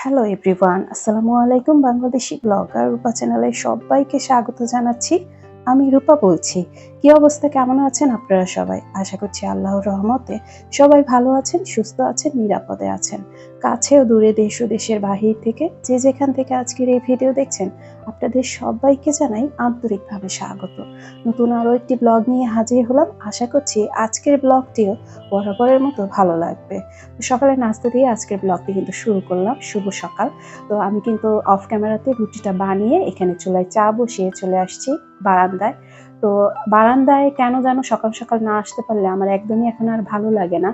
Hello everyone, আসসালামু আলাইকুম। Bangladeshi blogger রূপা চ্যানেলে সবাইকে স্বাগত জানাচ্ছি। আমি রূপা বলছি। কি অবস্থা, কেমন আছেন আপনারা সবাই? আশা করছি আল্লাহর রহমতে সবাই ভালো আছেন, সুস্থ আছেন, নিরাপদে আছেন। কাছে ও দূরে, দেশ ও দেশের বাহির থেকে যে যেখান থেকে আজকের এই ভিডিও দেখছেন, আপনাদের সবাইকে জানাই আন্তরিকভাবে স্বাগত। নতুন আরও একটি ব্লগ নিয়ে হাজির হলাম। আশা করছি আজকের ব্লগটিও বরাবরের মতো ভালো লাগবে। সকালে নাস্তা দিয়ে আজকের ব্লগটি কিন্তু শুরু করলাম। শুভ সকাল। তো আমি কিন্তু অফ ক্যামেরাতে রুটিটা বানিয়ে এখানে চুলায় চা বসিয়ে চলে আসছি বারান্দায়। তো বারান্দায় কেন যেন সকাল সকাল না আসতে পারলে আমার একদমই এখন আর ভালো লাগে না।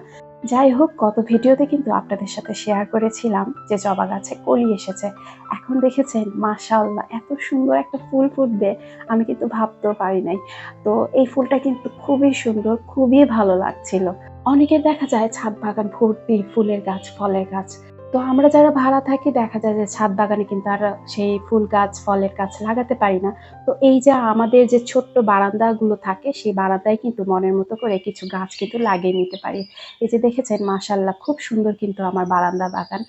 যাই হোক, গত ভিডিওতে কিন্তু আপনাদের সাথে শেয়ার করেছিলাম যে জবা গাছে কলি এসেছে। এখন দেখেছেন মাশাআল্লাহ এত সুন্দর একটা ফুল ফুটবে আমি কিন্তু ভাবতেও পারি নাই। তো এই ফুলটা কিন্তু খুবই সুন্দর, খুবই ভালো লাগছিল। অনেকের দেখা যায় ছাদ বাগান ভর্তি ফুলের গাছ, ফলের গাছ। তো আমরা যারা ভাড়া থাকি দেখা যায় যে ছাদ বাগানে কিন্তু আর সেই ফুল গাছ, ফলের গাছ লাগাতে পারি না। তো এই যে আমাদের যে ছোট্ট বারান্দাগুলো থাকে সেই বারান্দায় কিন্তু মনের মতো করে কিছু গাছ কিন্তু লাগিয়ে নিতে পারি। এই যে দেখেছেন মাশাআল্লাহ খুব সুন্দর কিন্তু আমার বারান্দা বাগান।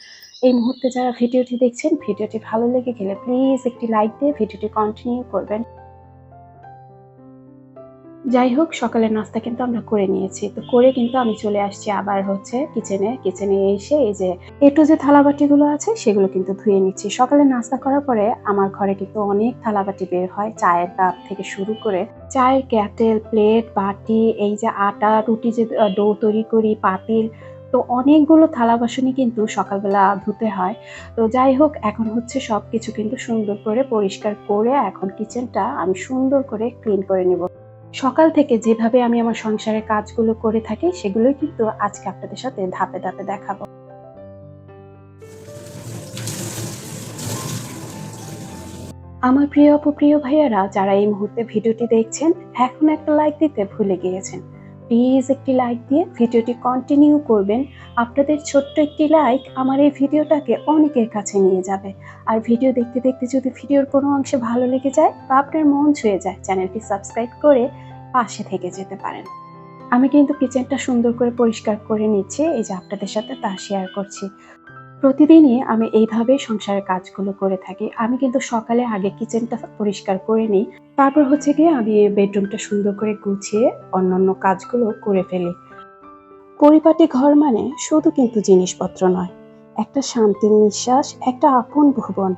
এই মুহূর্তে যারা ভিডিওটি দেখছেন, ভিডিওটি ভালো লেগে গেলে প্লিজ একটি লাইক দিয়ে ভিডিওটি কন্টিনিউ করবেন। যাই হোক, সকালের নাস্তা কিন্তু আমরা করে নিয়েছি। তো করে কিন্তু আমি চলে আসছি আবার হচ্ছে কিচেনে এসে এই যে একটু যে থালাবাটিগুলো আছে সেগুলো কিন্তু ধুয়ে নিচ্ছি। সকালে নাস্তা করার পরে আমার ঘরে কিন্তু অনেক থালাবাটি বের হয়, চায়ের কাপ থেকে শুরু করে চায়ের কেটেল, প্লেট, বাটি, এই যে আটা রুটি যে ডো তৈরি করি, পাতিল। তো অনেকগুলো থালা বাসনই কিন্তু সকালবেলা ধুতে হয়। তো যাই হোক, এখন হচ্ছে সবকিছু কিন্তু সুন্দর করে পরিষ্কার করে এখন কিচেনটা আমি সুন্দর করে ক্লিন করে নিব। সকাল থেকে যেভাবে আমি আমার সংসারের কাজগুলো করে থাকি সেগুলোই কিন্তু আজকে আপনাদের সাথে ধাপে ধাপে দেখাবো। আমার প্রিয় আপু, প্রিয় ভাইয়ারা যারা এই মুহূর্তে ভিডিওটি দেখছেন, এখন একটা লাইক দিতে ভুলে গিয়েছেন। প্লিজ একটি লাইক দিয়ে ভিডিওটি কন্টিনিউ করবেন। আপনাদের ছোট্ট একটি লাইক আমার এই ভিডিওটাকে অনেকের কাছে নিয়ে যাবে। আর ভিডিও দেখতে দেখতে যদি ভিডিওর কোনো অংশে ভালো লেগে যায় বা আপনার মন ছুঁয়ে যায়, চ্যানেলটি সাবস্ক্রাইব করে পাশে থেকে যেতে পারেন। আমি কিন্তু কিচেনটা সুন্দর করে পরিষ্কার করে নিচ্ছি, এই যে আপনাদের সাথে তা শেয়ার করছি। প্রতিদিনই আমি এইভাবে সংসারের কাজগুলো করে থাকি। আমি কিন্তু সকালে আগে কিচেনটা পরিষ্কার করে নিই। তারপর হচ্ছে গিয়ে আমি বেডরুমটা সুন্দর করে গুছিয়ে অন্যান্য কাজগুলো করে ফেলি। পরিপাটি ঘর মানে শুধু কিন্তু জিনিসপত্র নয়, একটা শান্তির নিঃশ্বাস, একটা আপন ভুবন,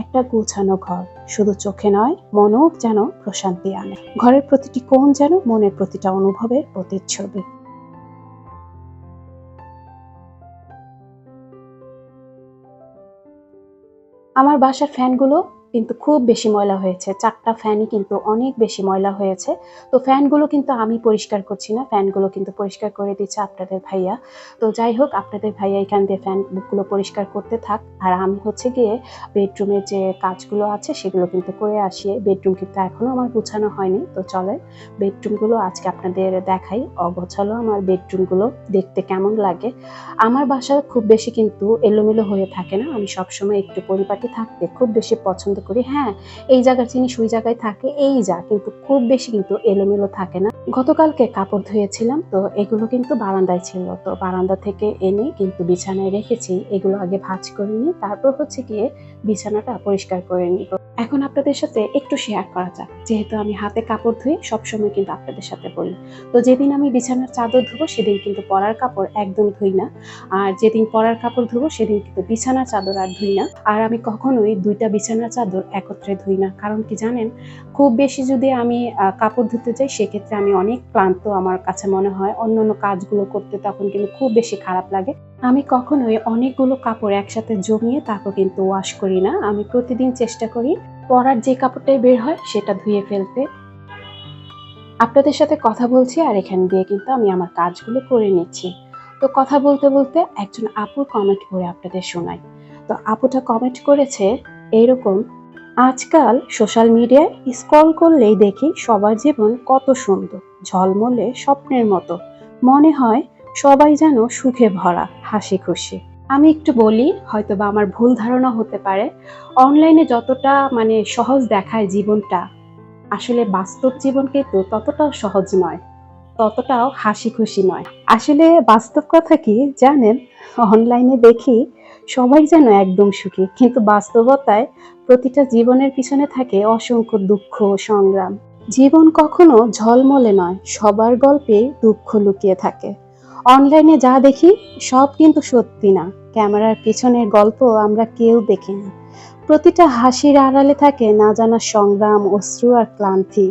একটা গোছানো ঘর। শুধু চোখে নয়, মনও যেন প্রশান্তি আনে। ঘরের প্রতিটি কোণ যেন মনের প্রতিটা অনুভবের প্রতিচ্ছবি। আমার বাসার ফ্যানগুলো কিন্তু খুব বেশি ময়লা হয়েছে। ৪ টা ফ্যানই কিন্তু অনেক বেশি ময়লা হয়েছে। তো ফ্যানগুলো কিন্তু আমি পরিষ্কার করছি না। ফ্যানগুলো কিন্তু পরিষ্কার করে দিচ্ছে আপনাদের ভাইয়া। তো যাই হোক, আপনাদের ভাইয়া এখান দিয়ে ফ্যানগুলো পরিষ্কার করতে থাক। আর আমি হচ্ছে গিয়ে বেডরুমের যে কাজগুলো আছে সেগুলো কিন্তু করে আসি। বেডরুম কিন্তু এখনো আমার গুছানো হয়নি। তো চলেন বেডরুমগুলো আজকে আপনাদের দেখাই। অগোছালো আমার বেডরুমগুলো দেখতে কেমন লাগে। আমার বাসা খুব বেশি কিন্তু এলোমেলো হয়ে থাকে না। আমি সবসময় একটু পরিপাটি থাকতে খুব বেশি পছন্দ করি। হ্যাঁ, এই জায়গার জিনিস ওই জায়গায় থাকে এই যা, কিন্তু খুব বেশি কিন্তু এলোমেলো থাকে না। গতকালকে কাপড় ধুয়েছিলাম, তো এগুলো কিন্তু বারান্দায় ছিল। তো বারান্দা থেকে এনে কিন্তু বিছানায় রেখেছি। এগুলো আগে ভাঁজ করে নিই, তারপর হচ্ছে গিয়ে বিছানাটা পরিষ্কার করে নিব। এখন আপনাদের সাথে একটু শেয়ার করা যাক, যেহেতু আমি হাতে কাপড় ধুই সবসময় কিন্তু আপনাদের সাথে বলি। তো যেদিন আমি বিছানার চাদর ধুবো সেদিন কিন্তু পরার কাপড় একদম ধুই না। আর যেদিন পরার কাপড় ধুবো সেদিন কিন্তু বিছানার চাদর আর ধুই না। আর আমি কখনোই ২ টা বিছানার চাদর একত্রে ধুই না। কারণ কি জানেন? খুব বেশি যদি আমি কাপড় ধুতে যাই সেক্ষেত্রে আমি অনেক ক্লান্ত আমার কাছে মনে হয়। অন্যান্য কাজগুলো করতে তখন কিন্তু খুব বেশি খারাপ লাগে। আমি কখনোই অনেকগুলো কাপড় একসাথে জমিয়ে তারপর কিন্তু ওয়াশ করি না। আমি প্রতিদিন চেষ্টা করি পরার যে কাপড়টাই বের হয় সেটা ধুয়ে ফেলতে। আপনাদের সাথে কথা বলছি আর এখান দিয়ে কিন্তু আমি আমার কাজগুলো করে নিচ্ছি। তো কথা বলতে বলতে একজন আপুর কমেন্ট পড়ে আপনাদের শোনাই। তো আপুটা কমেন্ট করেছে এরকম: আজকাল সোশ্যাল মিডিয়ায় স্ক্রল করলেই দেখি সবার জীবন কত সুন্দর, ঝলমলে স্বপ্নের মতো। মনে হয় সবাই যেন সুখে ভরা, হাসি খুশি। আমি একটু বলি, হয়তোবা আমার ভুল ধারণা হতে পারে। অনলাইনে যতটা সহজ দেখায় জীবনটা, আসলে বাস্তব জীবন কিন্তু ততটাও সহজ নয়। ততটাও হাসি খুশি নয়। আসলে বাস্তব কথা কি জানেন? অনলাইনে দেখি সবাই যেন একদম সুখী, কিন্তু বাস্তবতায় প্রতিটা জীবনের পিছনে থাকে অসংখ্য দুঃখ ও সংগ্রাম। জীবন কখনো ঝলমলে নয়, সবার গল্পে দুঃখ লুকিয়ে থাকে। অনলাইনে যা দেখি সব কিন্তু সত্যি না। ক্যামেরার পিছনের গল্প আমরা কেউ দেখি না। প্রতিটা হাসির আড়ালে থাকে না জানা সংগ্রাম, অশ্রু আর ক্লান্তি।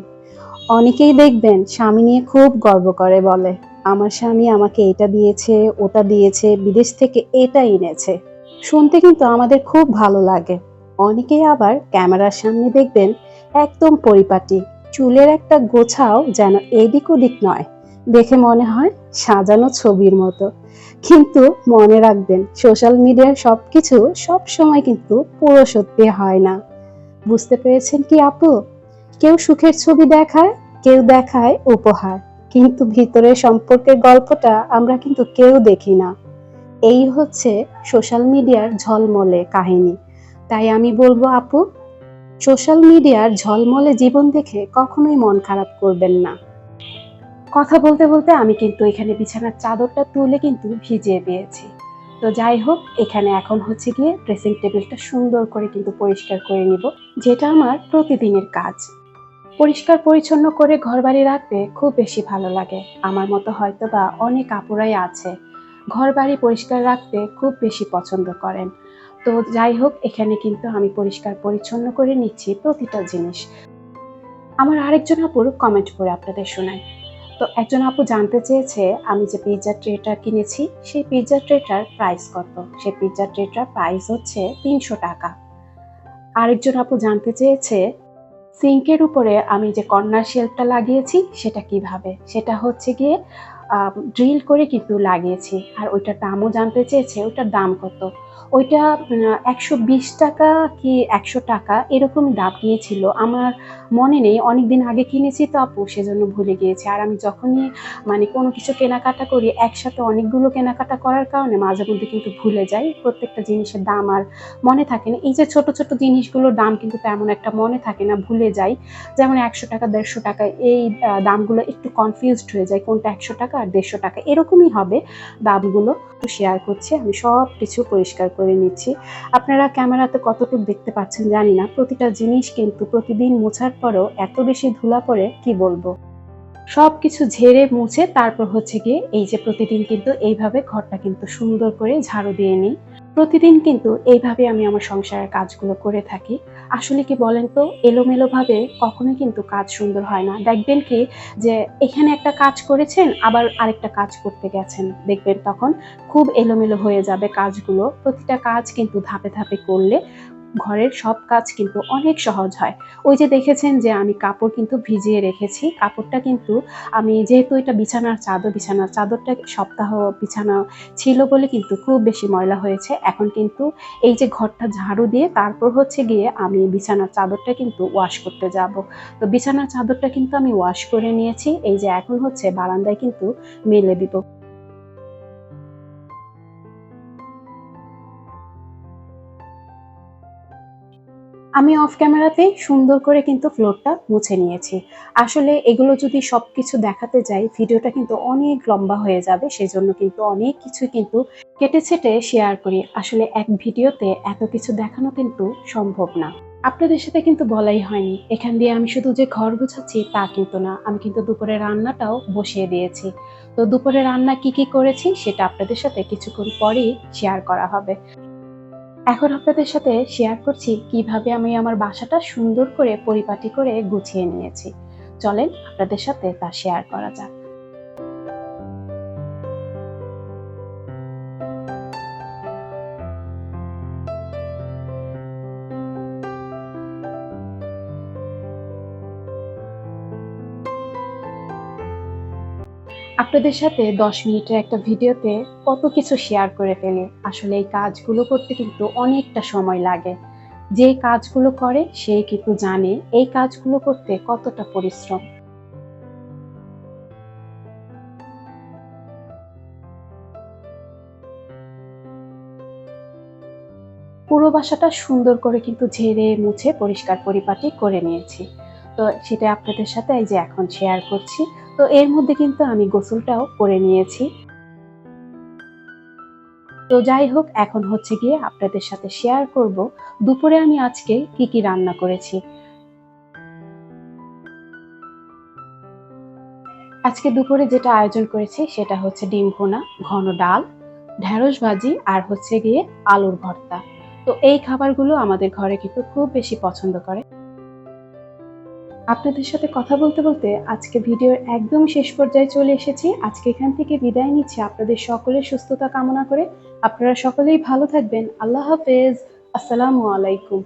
অনেকেই দেখবেন স্বামী নিয়ে খুব গর্ব করে, বলে আমার স্বামী আমাকে এটা দিয়েছে, ওটা দিয়েছে, বিদেশ থেকে এটা এনেছে। শুনতে কিন্তু আমাদের খুব ভালো লাগে। অনেকেই আবার ক্যামেরার সামনে দেখবেন একদম পরিপাটি, চুলের একটা গোছাও যেন এদিক ওদিক নয়, দেখে মনে হয় সাজানো ছবির মতো। কিন্তু মনে রাখবেন, সোশ্যাল মিডিয়ার সবকিছু সব সময় কিন্তু পুরো সত্যি হয় না। বুঝতে পেরেছেন কি আপু? কেউ সুখের ছবি দেখায়, কেউ দেখায় উপহার, কিন্তু ভিতরের সম্পর্কের গল্পটা আমরা কিন্তু কেউ দেখি না। এই হচ্ছে সোশ্যাল মিডিয়ার ঝলমলে কাহিনী। তাই আমি বলবো আপু, সোশ্যাল মিডিয়ার ঝলমলে জীবন দেখে কখনোই মন খারাপ করবেন না। কথা বলতে বলতে আমি কিন্তু এখানে বিছানার চাদরটা তুলে কিন্তু ভিজিয়ে দিয়েছি। তো যাই হোক, এখানে এখন হচ্ছে গিয়ে ড্রেসিং টেবিলটা সুন্দর করে কিন্তু পরিষ্কার করে নিব, যেটা আমার প্রতিদিনের কাজ। পরিষ্কার পরিচ্ছন্ন করে ঘরবাড়ি রাখতে খুব বেশি ভালো লাগে। আমার মতো হয়তো বা অনেক আপুরাই আছে ঘরবাড়ি পরিষ্কার রাখতে খুব বেশি পছন্দ করেন। তো যাই হোক, এখানে কিন্তু আমি পরিষ্কার পরিচ্ছন্ন করে নিচ্ছি প্রতিটা জিনিস। আমার আরেকজন আপুর কমেন্ট করে আপনাদের শোনাই। তো একজন আপু জানতে চেয়েছে আমি যে পিৎজা ট্রেটা কিনেছি সেই পিৎজা ট্রেটার প্রাইস কত। সেই পিৎজা ট্রেটার প্রাইস হচ্ছে 300 টাকা। আরেকজন আপু জানতে চেয়েছে সিঙ্কের উপরে আমি যে কর্নার শেলফটা লাগিয়েছি সেটা কিভাবে। সেটা হচ্ছে গিয়ে ড্রিল করে কিন্তু লাগিয়েছি। আর ওইটার দামও জানতে চেয়েছে, ওইটার দাম কত। ওইটা 120 টাকা কি 100 টাকা এরকমই দাম নিয়েছিল। আমার মনে নেই, অনেকদিন আগে কিনেছি তো আপু, সেজন্য ভুলে গিয়েছি। আর আমি যখনই মানে কোনো কিছু কেনাকাটা করি একসাথে অনেকগুলো কেনাকাটা করার কারণে মাঝে মধ্যে কিন্তু ভুলে যাই প্রত্যেকটা জিনিসের দাম, আর মনে থাকে না। এই যে ছোট ছোট জিনিসগুলোর দাম কিন্তু তেমন একটা মনে থাকে না, ভুলে যাই। যেমন 100 টাকা 150 টাকা এই দামগুলো একটু কনফিউজড হয়ে যায়, কোনটা 100 টাকা আর 150 টাকা এরকমই হবে দামগুলো। তো শেয়ার করছি, আমি সব কিছু পরিষ্কার করে নিচ্ছি। আপনারা ক্যামেরাতে কতটুকু দেখতে পাচ্ছেন জানি না, প্রতিটা জিনিস কিন্তু প্রতিদিন মোছার পরেও এত বেশি ধুলা পড়ে কি বলবো। সবকিছু ঝেড়ে মুছে তারপর হচ্ছে গিয়ে এই যে প্রতিদিন কিন্তু এইভাবে ঘরটা কিন্তু সুন্দর করে ঝাড়ু দিয়ে নিই। প্রতিদিন কিন্তু এইভাবে আমি আমার সংসারের কাজগুলো করে থাকি। আসলে কি বলেন তো, এলোমেলো ভাবে কখনোই কিন্তু কাজ সুন্দর হয় না। দেখবেন কি যে এখানে একটা কাজ করেছেন আবার আরেকটা কাজ করতে গেছেন, দেখবেন তখন খুব এলোমেলো হয়ে যাবে কাজগুলো। প্রতিটা কাজ কিন্তু ধাপে ধাপে করলে ঘরের সব কাজ কিন্তু অনেক সহজ হয়। ওই যে দেখেছেন যে আমি কাপড় কিন্তু ভিজিয়ে রেখেছি। কাপড়টা কিন্তু আমি যেহেতু এটা বিছানার চাদর, বিছানার চাদরটা সপ্তাহ বিছানা ছিল বলে কিন্তু খুব বেশি ময়লা হয়েছে। এখন কিন্তু এই যে ঘরটা ঝাড়ু দিয়ে তারপর হচ্ছে গিয়ে আমি বিছানার চাদরটা কিন্তু ওয়াশ করতে যাব। তো বিছানার চাদরটা কিন্তু আমি ওয়াশ করে নিয়েছি। এই যে এখন হচ্ছে বারান্দায় কিন্তু মেলে দিব। আমি অফ ক্যামেরাতে সুন্দর করে কিন্তু ফ্লোরটা মুছে নিয়েছি। আসলে এগুলো যদি সবকিছু দেখাতে যাই ভিডিওটা কিন্তু অনেক লম্বা হয়ে যাবে। সেজন্য কিন্তু অনেক কিছুই কিন্তু কেটে ছেটে শেয়ার করি। আসলে এক ভিডিওতে এত কিছু দেখানো কিন্তু সম্ভব না। আপনাদের সাথে কিন্তু বলাই হয়নি, এখান দিয়ে আমি শুধু যে ঘর গুছাচ্ছি তা কিন্তু না। আমি কিন্তু দুপুরে রান্নাটাও বসিয়ে দিয়েছি। তো দুপুরে রান্না কি কি করেছি সেটা আপনাদের সাথে কিছুক্ষণ পরেই শেয়ার করা হবে। এখন আপনাদের সাথে শেয়ার করছি কিভাবে আমি আমার বাসাটা সুন্দর করে পরিপাটি করে গুছিয়ে নিয়েছি। চলেন আপনাদের সাথে তা শেয়ার করা যাক। আপনাদের সাথে 10 মিনিটের একটা ভিডিওতে কত কিছু শেয়ার করে ফেলি। আসলে এই কাজগুলো করতে কিন্তু অনেকটা সময় লাগে। যে কাজগুলো করে সেই কিন্তু জানে এই কাজগুলো করতে কতটা পরিশ্রম। পুরো বাসাটা সুন্দর করে কিন্তু ঝেড়ে মুছে পরিষ্কার পরিপাটি করে নিয়েছি। তো সেটা আপনাদের সাথে এই যে এখন শেয়ার করছি। তো এর মধ্যে কিন্তু আমি গোসলটাও করে নিয়েছি। তো যাই হোক, এখন হচ্ছে গিয়ে আপনাদের সাথে শেয়ার করব দুপুরে আমি আজকে কি রান্না করেছি। আজকে দুপুরে যেটা আয়োজন করেছি সেটা হচ্ছে ডিম ভুনা, ঘন ডাল, ঢেঁড়স ভাজি আর হচ্ছে গিয়ে আলুর ভর্তা। তো এই খাবারগুলো আমাদের ঘরে কিন্তু খুব বেশি পছন্দ করে। আপনাদের সাথে কথা বলতে বলতে আজকে ভিডিওর একদম শেষ পর্যায়ে চলে এসেছি। আজকে এখান থেকে বিদায় নিচ্ছি আপনাদের সকলের সুস্থতা কামনা করে। আপনারা সকলেই ভালো থাকবেন। আল্লাহ হাফেজ। আসসালামু আলাইকুম।